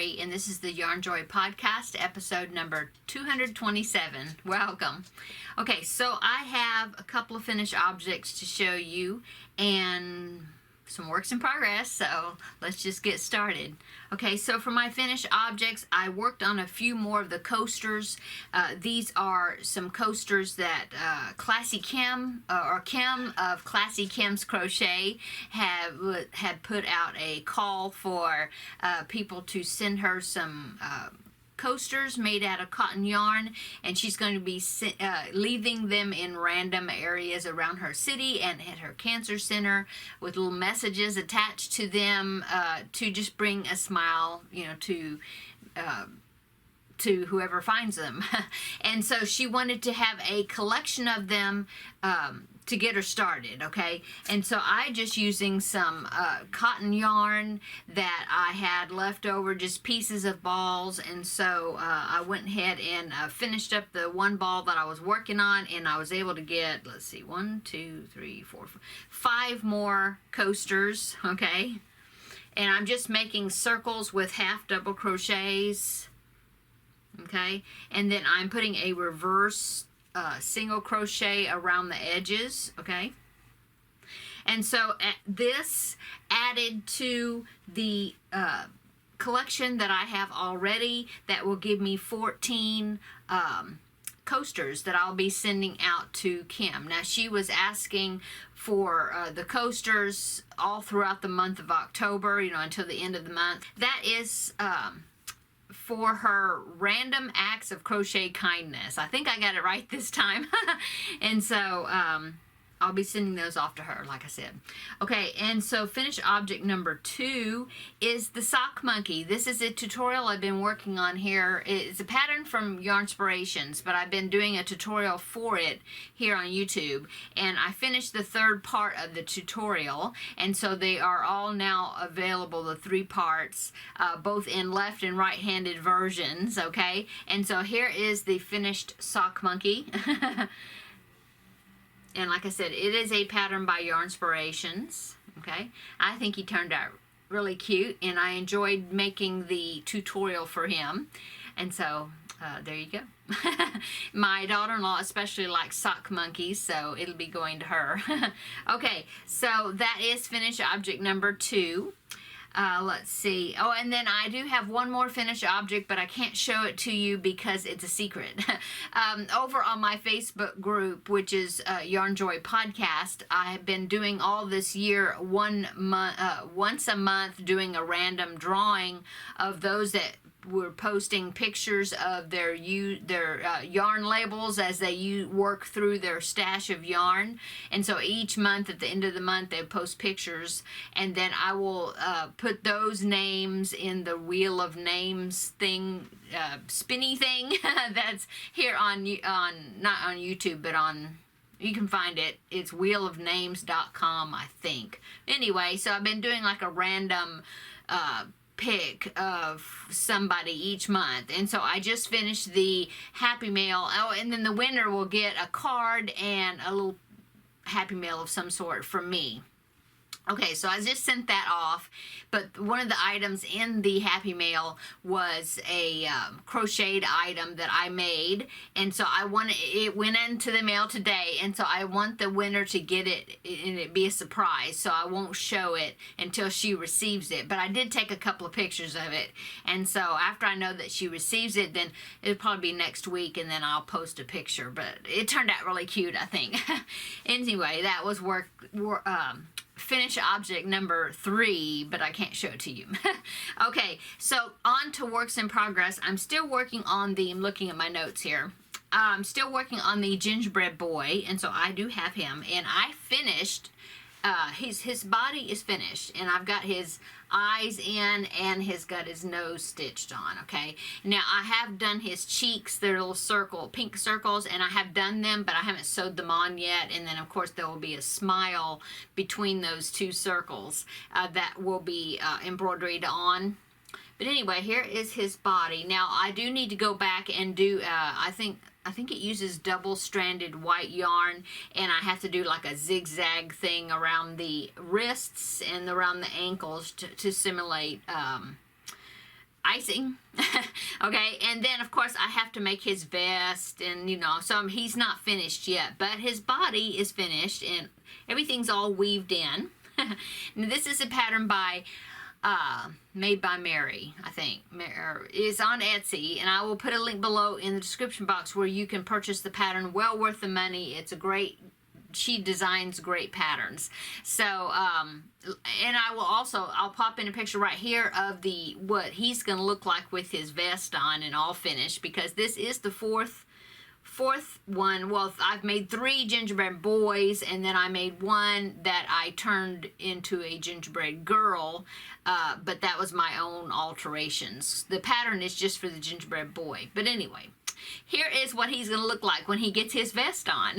Terri, and this is the Yarnjoy podcast, episode number 227. Welcome. Okay, so I have a couple of finished objects to show you and some works in progress, so let's just get started. Okay, so for my finished objects, I worked on a few more of the coasters. These are some coasters that Classy Kim, or Kim of Classy Kim's Crochet had put out a call for people to send her some coasters made out of cotton yarn, and she's going to be leaving them in random areas around her city and at her cancer center with little messages attached to them to just bring a smile, to whoever finds them. And so she wanted to have a collection of them to get her started, okay? And so I just using some cotton yarn that I had left over, just pieces of balls, and so I went ahead and finished up the one ball that I was working on, and I was able to get, let's see, 5 more coasters, okay? And I'm just making circles with half double crochets, okay? And then I'm putting a reverse single crochet around the edges, okay? And so this added to the collection that I have already that will give me 14 coasters that I'll be sending out to Kim. Now, she was asking for the coasters all throughout the month of October, until the end of the month. That is for her random acts of crochet kindness. I think I got it right this time. And so I'll be sending those off to her, like I said. Okay, and so finished object number 2 is the sock monkey. This is a tutorial I've been working on here. It's a pattern from Yarnspirations, but I've been doing a tutorial for it here on YouTube. And I finished the 3rd part of the tutorial, and so they are all now available, the 3 parts, both in left and right-handed versions, okay? And so here is the finished sock monkey. And like I said, it is a pattern by Yarnspirations, okay? I think he turned out really cute, and I enjoyed making the tutorial for him. And so, there you go. My daughter-in-law especially likes sock monkeys, so it'll be going to her. Okay, so that is finished object number 2. Let's see. Oh, and then I do have one more finished object, but I can't show it to you because it's a secret. Over on my Facebook group, which is Yarnjoy Podcast, I have been doing all this year once a month, doing a random drawing of those that were posting pictures of their yarn labels as they work through their stash of yarn. And so each month, at the end of the month, they post pictures, and then I will put those names in the Wheel of Names thing, spinny thing that's here on not on YouTube, but on, you can find it. It's wheelofnames.com, I think. Anyway, so I've been doing like a random pick of somebody each month, and so I just finished the Happy Mail. Oh, and then the winner will get a card and a little Happy Mail of some sort from me. Okay, so I just sent that off, but one of the items in the Happy Mail was a crocheted item that I made, and so it went into the mail today, and so I want the winner to get it and it be a surprise, so I won't show it until she receives it. But I did take a couple of pictures of it, and so after I know that she receives it, then it'll probably be next week, and then I'll post a picture. But it turned out really cute, I think. Anyway, that was finish object number 3, but I can't show it to you. Okay, so on to works in progress. I'm still working on I'm looking at my notes here. I'm still working on the Gingerbread Boy, and so I do have him, and I finished, his body is finished, and I've got his eyes in, and he's got his nose stitched on, okay? Now, I have done his cheeks, they're little pink circles, and I have done them, but I haven't sewed them on yet, and then, of course, there will be a smile between those 2 circles that will be embroidered on. But anyway, here is his body. Now, I do need to go back and do, I think it uses double-stranded white yarn, and I have to do like a zigzag thing around the wrists and around the ankles to simulate icing. Okay, and then of course I have to make his vest, and you know, so he's not finished yet, but his body is finished and everything's all weaved in. Now, this is a pattern by made by Mary, I think. It's on Etsy, and I will put a link below in the description box where you can purchase the pattern. Well worth the money. It's a great, she designs great patterns. So, and I will also, I'll pop in a picture right here of what he's going to look like with his vest on and all finished, because this is the fourth one. Well, I've made 3 gingerbread boys, and then I made one that I turned into a gingerbread girl, but that was my own alterations. The pattern is just for the gingerbread boy. But anyway, here is what he's going to look like when he gets his vest on.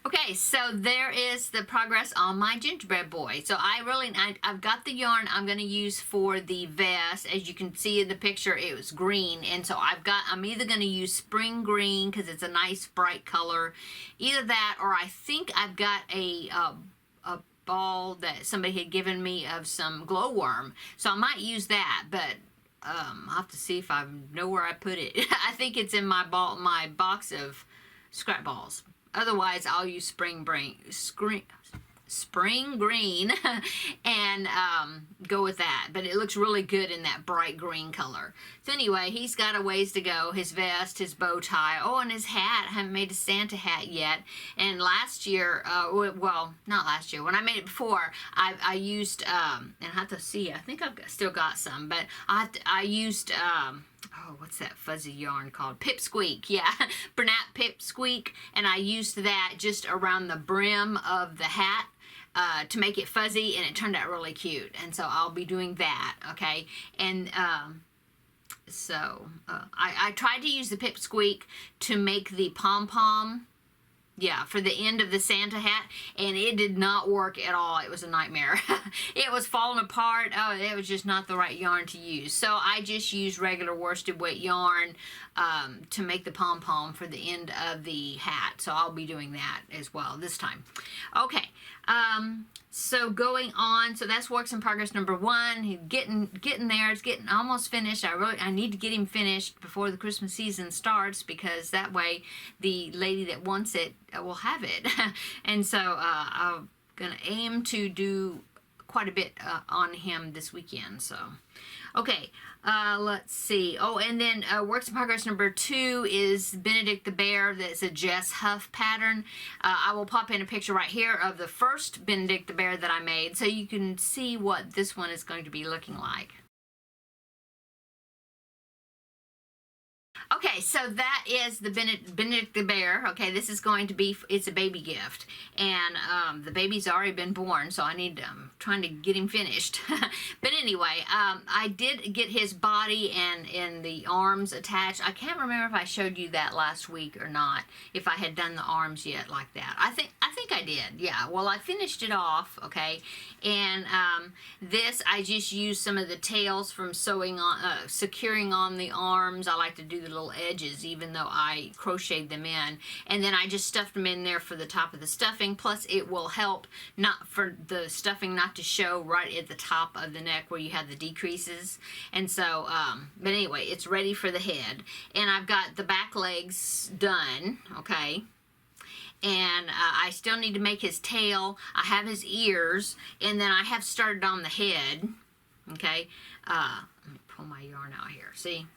Okay, so there is the progress on my gingerbread boy. So I've got the yarn I'm going to use for the vest. As you can see in the picture, it was green. And so I'm either going to use spring green because it's a nice bright color. Either that, or I think I've got a ball that somebody had given me of some glowworm. So I might use that, but I'll have to see if I know where I put it. I think it's in my box of scrap balls. Otherwise, I'll use spring green and go with that. But it looks really good in that bright green color. So anyway, he's got a ways to go. His vest, his bow tie. Oh, and his hat. I haven't made a Santa hat yet. And last year, well, not last year. When I made it before, I used, and I have to see, I think I've still got some. But I used... oh, what's that fuzzy yarn called? Pipsqueak, yeah. Bernat Pipsqueak. And I used that just around the brim of the hat to make it fuzzy, and it turned out really cute. And so I'll be doing that, okay? And I tried to use the Pipsqueak to make the pom-pom, yeah, for the end of the Santa hat, and it did not work at all. It was a nightmare. It was falling apart. Oh, it was just not the right yarn to use. So I just used regular worsted weight yarn to make the pom-pom for the end of the hat. So I'll be doing that as well this time. Okay, so going on, so that's works in progress number 1. He's getting there. It's getting almost finished. I need to get him finished before the Christmas season starts, because that way the lady that wants it will have it. And so I'm gonna aim to do quite a bit on him this weekend. So okay, let's see. Oh, and then works in progress number 2 is Benedict the Bear. That's a Jess Huff pattern. I will pop in a picture right here of the first Benedict the Bear that I made, so you can see what this one is going to be looking like. Okay, so that is the Benedict the Bear. Okay, this is going to be, it's a baby gift. And the baby's already been born, so I'm trying to get him finished. But anyway, I did get his body and the arms attached. I can't remember if I showed you that last week or not, if I had done the arms yet like that. I think I did, yeah. Well, I finished it off, okay. And this, I just used some of the tails from sewing on, securing on the arms. I like to do the little edges, even though I crocheted them in. And then I just stuffed them in there for the top of the stuffing. Plus, it will help not for the stuffing not to show right at the top of the neck where you have the decreases. And so, but anyway, it's ready for the head. And I've got the back legs done, okay. And I still need to make his tail. I have his ears, and then I have started on the head, okay. Let me pull my yarn out here, see?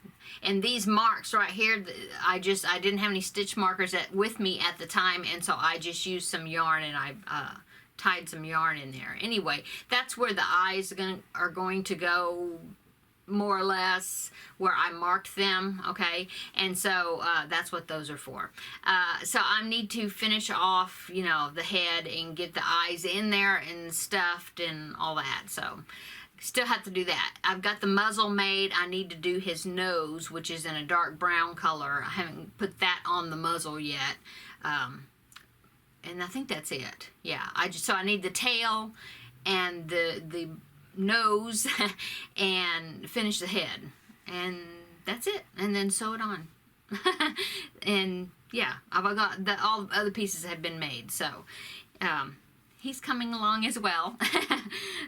And these marks right here, I didn't have any stitch markers with me at the time, and so I just used some yarn, and I tied some yarn in there. Anyway, that's where the eyes are going to go, more or less, where I marked them, okay? And so that's what those are for. So I need to finish off, you know, the head and get the eyes in there and stuffed and all that. So still have to do that. I've got the muzzle made. I need to do his nose, which is in a dark brown color. I haven't put that on the muzzle yet. And I think that's it. Yeah, so I need the tail and the nose and finish the head, and that's it, and then sew it on. And yeah, I've got all the other pieces have been made. So he's coming along as well.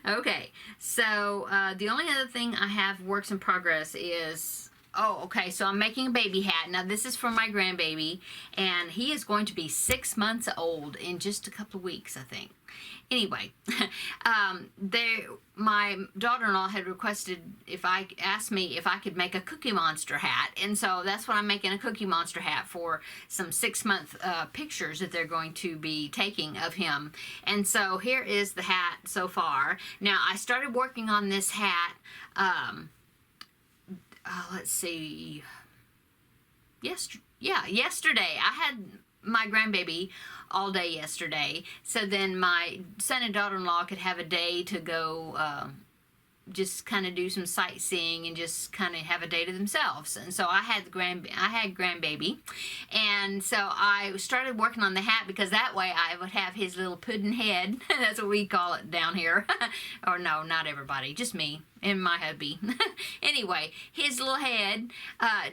Okay, so the only other thing I have works in progress is, oh, okay, so I'm making a baby hat. Now this is for my grandbaby, and he is going to be 6 months old in just a couple of weeks, I think. Anyway, my daughter-in-law had requested asked me if I could make a Cookie Monster hat, and so that's what I'm making, a Cookie Monster hat for some 6-month pictures that they're going to be taking of him. And so here is the hat so far. Now I started working on this hat, let's see, yesterday. I had my grandbaby all day yesterday, so then my son and daughter-in-law could have a day to go just kind of do some sightseeing and just kind of have a day to themselves. And so I had grandbaby, and so I started working on the hat because that way I would have his little pudding head. That's what we call it down here. Or no, not everybody, just me and my hubby. Anyway, his little head,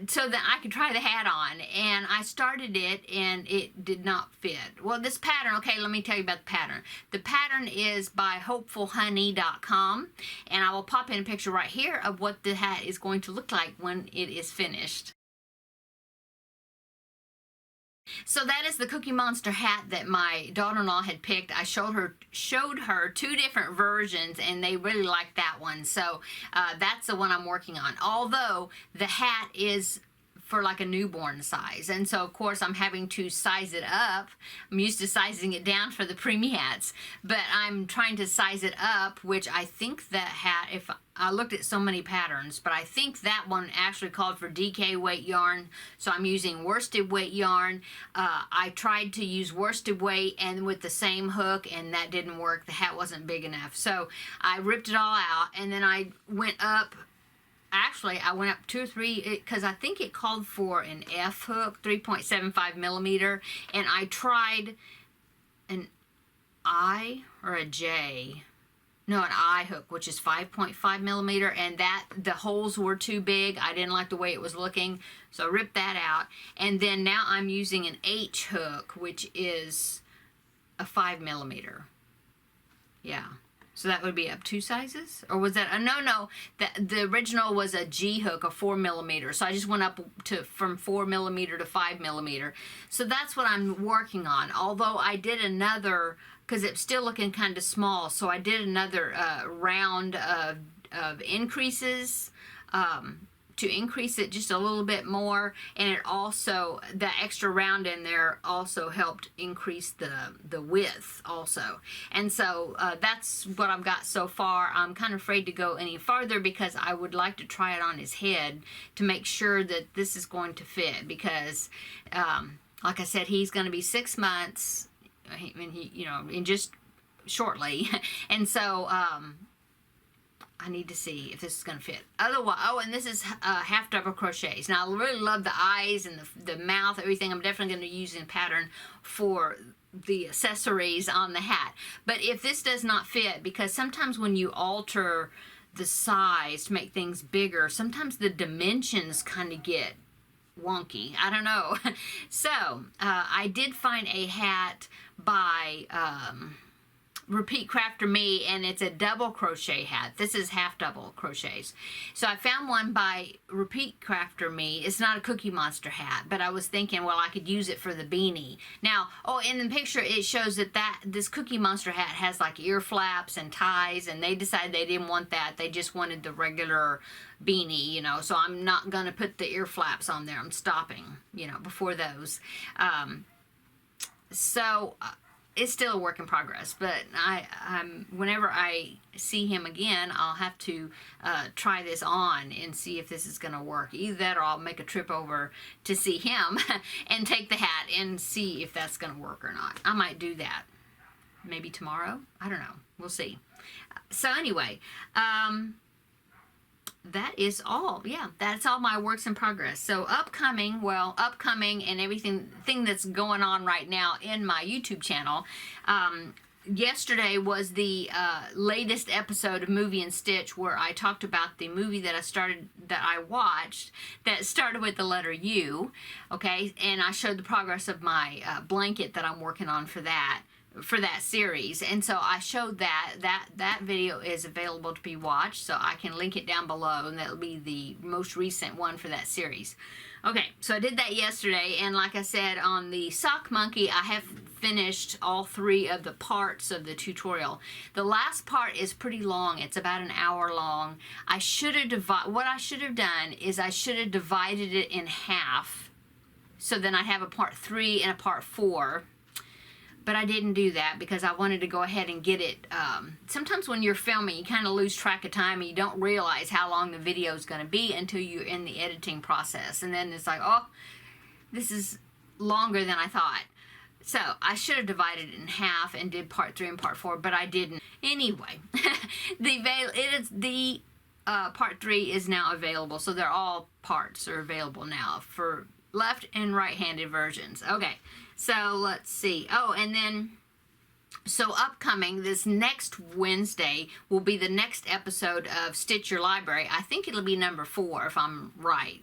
so that I could try the hat on. And I started it, and it did not fit. Well, this pattern, okay, let me tell you about the pattern. The pattern is by hopefulhoney.com, and I will pop in a picture right here of what the hat is going to look like when it is finished. So that is the Cookie Monster hat that my daughter-in-law had picked. I showed her 2 different versions, and they really liked that one. So that's the one I'm working on. Although the hat is for like a newborn size, and so of course I'm having to size it up. I'm used to sizing it down for the preemie hats, but I'm trying to size it up, which I think that hat, if I looked at so many patterns, but I think that one actually called for DK weight yarn, so I'm using worsted weight yarn. I tried to use worsted weight and with the same hook, and that didn't work. The hat wasn't big enough, so I ripped it all out, and then I went up. Actually, I went up 2 or 3, because I think it called for an F hook, 3.75 millimeter, and I tried an I or a J. No, an I hook, which is 5.5 millimeter, and the holes were too big. I didn't like the way it was looking, so I ripped that out. And then now I'm using an H hook, which is a 5 millimeter. Yeah. So that would be up 2 sizes? Or was that, no, the original was a G hook, a 4 millimeter. So I just went up from 4 millimeter to 5 millimeter. So that's what I'm working on. Although I did another, because it's still looking kind of small, so I did another round of increases, to increase it just a little bit more, and it also, the extra round in there also helped increase the width also. And so that's what I've got so far. I'm kind of afraid to go any farther because I would like to try it on his head to make sure that this is going to fit, because like I said, he's going to be 6 months, and in just shortly. And so I need to see if this is going to fit. Otherwise, oh, and this is half double crochets. Now, I really love the eyes and the mouth, everything. I'm definitely going to use in pattern for the accessories on the hat. But if this does not fit, because sometimes when you alter the size to make things bigger, sometimes the dimensions kind of get wonky. I don't know. So, I did find a hat by Repeat Crafter Me, and it's a double crochet hat. This is half double crochets. So I found one by Repeat Crafter Me. It's not a Cookie Monster hat, but I was thinking, well, I could use it for the beanie. Now, oh, in the picture it shows that this Cookie Monster hat has like ear flaps and ties, and they decided they didn't want that. They just wanted the regular beanie, so I'm not gonna put the ear flaps on there. I'm stopping, before those. It's still a work in progress, but whenever I see him again, I'll have to try this on and see if this is going to work. Either that, or I'll make a trip over to see him and take the hat and see if that's going to work or not. I might do that. Maybe tomorrow? I don't know. We'll see. So anyway, that is all. Yeah, that's all my works in progress. So upcoming and everything that's going on right now in my YouTube channel. Yesterday was the latest episode of Movie and Stitch, where I talked about the movie that I watched that started with the letter U. Okay, and I showed the progress of my blanket that I'm working on for that. for that series. And so I showed that video is available to be watched, so I can link it down below, and that'll be the most recent one for that series. Okay, so I did that yesterday, and like I said, on the sock monkey, I have finished all 3 of the parts of the tutorial. The last part is pretty long. It's about an hour long. What I should have done is I should have divided it in half, so then I'd have a part 3 and a part 4. But I didn't do that because I wanted to go ahead and get it. Sometimes when you're filming, you kind of lose track of time and you don't realize how long the video is going to be until you're in the editing process. And then it's like, oh, this is longer than I thought. So I should have divided it in half and did part 3 and part 4, but I didn't. Anyway, the part 3 is now available. So they're all parts are available now for left and right-handed versions. Okay. So let's see. Oh, and then, so upcoming, this next Wednesday will be the next episode of Stitch Your Library. I think it'll be number 4 if I'm right.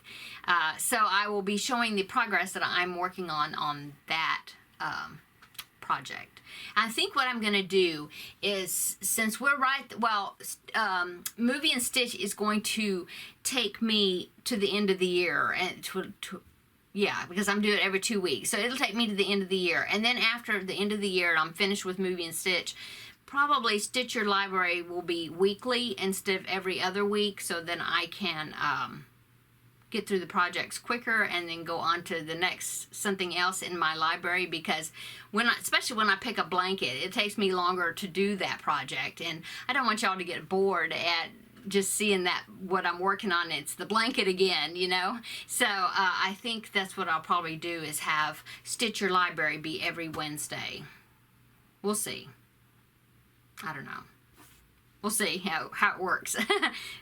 So I will be showing the progress that I'm working on that project. I think what I'm going to do is, since we're Movie and Stitch is going to take me to the end of the year, and yeah, because I'm doing it every 2 weeks. So it'll take me to the end of the year. And then after the end of the year, I'm finished with Movie and Stitch. Probably Stitch Your Library will be weekly instead of every other week. So then I can get through the projects quicker and then go on to the next something else in my library. Because especially when I pick a blanket, it takes me longer to do that project. And I don't want y'all to get bored at just seeing that what I'm working on, it's the blanket again, you know. So I think that's what I'll probably do, is have Stitch Your Library be every Wednesday. We'll see. I don't know. We'll see how it works.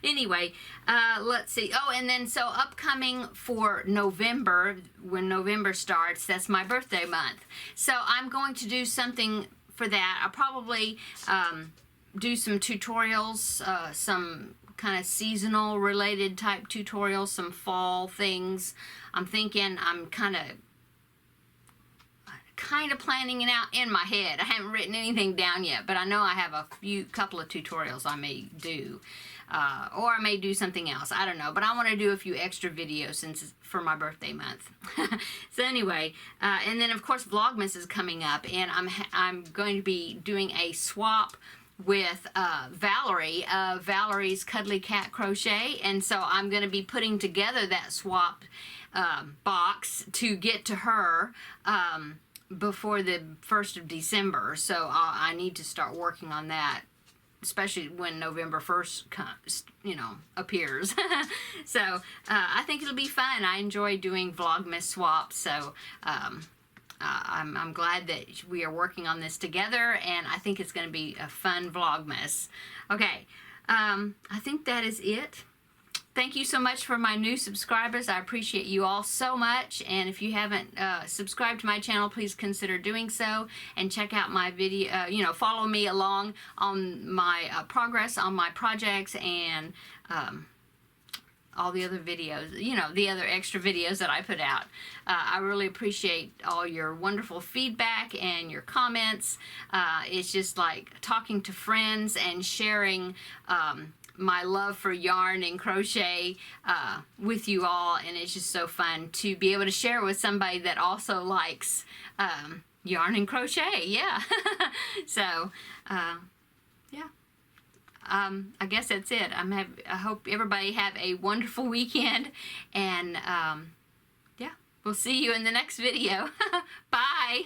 Anyway, let's see. Oh, and then so upcoming for November, when November starts, that's my birthday month. So I'm going to do something for that. I'll probably do some tutorials, some kind of seasonal related type tutorials, some fall things. I'm thinking I'm kind of planning it out in my head. I haven't written anything down yet, but I know I have a couple of tutorials I may do. Or I may do something else. I don't know. But I want to do a few extra videos since it's for my birthday month. So anyway, and then of course Vlogmas is coming up, and I'm going to be doing a swap with Valerie, Valerie's Cuddly Cat Crochet, and so I'm going to be putting together that swap box to get to her before the 1st of December. So I need to start working on that, especially when November 1st comes, appears. So I think it'll be fun. I enjoy doing Vlogmas swaps, so I'm glad that we are working on this together, and I think it's going to be a fun Vlogmas. Okay, I think that is it. Thank you so much for my new subscribers. I appreciate you all so much, and if you haven't subscribed to my channel, please consider doing so, and check out my video, follow me along on my progress on my projects, and all the other videos, the other extra videos that I put out. I really appreciate all your wonderful feedback and your comments. It's just like talking to friends and sharing my love for yarn and crochet with you all, and it's just so fun to be able to share with somebody that also likes yarn and crochet. Yeah. So, yeah. I guess that's it. I hope everybody have a wonderful weekend, and yeah, we'll see you in the next video. Bye.